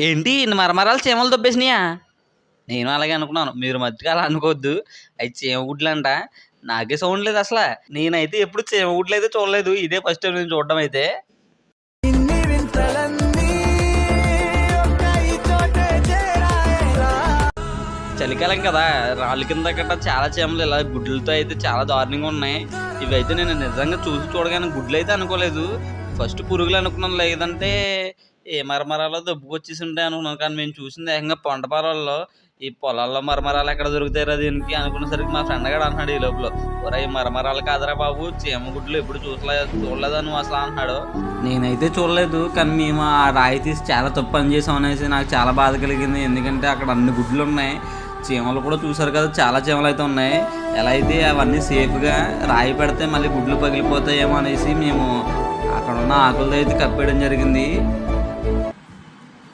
ఏంటి ఇన్ని మరమరాలు చీమలు దొబ్బేసినాయా? నేను అలాగే అనుకున్నాను. మీరు మధ్యలో అలా అనుకోవద్దు. అయి చీమగుడ్లంట. నాకే సౌండ్ లేదు అసల. నేనైతే ఎప్పుడు చీమగుడ్లయితే చూడలేదు. ఇదే ఫస్ట్ టైం నేను చూడడం అయితే. చలికాలం కదా, రాళ్ళ కింద గట్రా చాలా చీమలు ఇలా గుడ్లతో అయితే చాలా దారుణంగా ఉన్నాయి. ఇవైతే నేను నిజంగా చూసి చూడగానే గుడ్లు అయితే అనుకోలేదు. ఫస్ట్ పురుగులు అనుకున్నాను, లేదంటే ఏ మరమరాలో దొబ్బుకొచ్చేసి ఉంటాయి అనుకున్నాను. కానీ మేము చూసింది ఏకంగా పంట పొలాల్లో. ఈ పొలాల్లో మరమరాలు ఎక్కడ దొరుకుతాయిరా దీనికి అనుకునేసరికి మా ఫ్రెండ్ గాడు అంటున్నాడు ఈ లోపల, ఒరేయ్ మరమరాలు కాదురా బాబు, చీమ గుడ్లు ఎప్పుడు చూడలేదా నువ్వు అసలు అంటున్నాడు. నేనైతే చూడలేదు, కానీ మేము ఆ రాయి తీసి చాలా తప్పు పని చేసాం అనేసి నాకు చాలా బాధ కలిగింది. ఎందుకంటే అక్కడ అన్ని గుడ్లు ఉన్నాయి. చీమలు కూడా చూసారు కదా, చాలా చీమలు అయితే ఉన్నాయి. ఎలా అయితే అవన్నీ సేఫ్గా రాయి పెడితే మళ్ళీ గుడ్లు పగిలిపోతాయేమో అనేసి మేము అక్కడ ఉన్న ఆకులతో అయితే కప్పేయడం జరిగింది.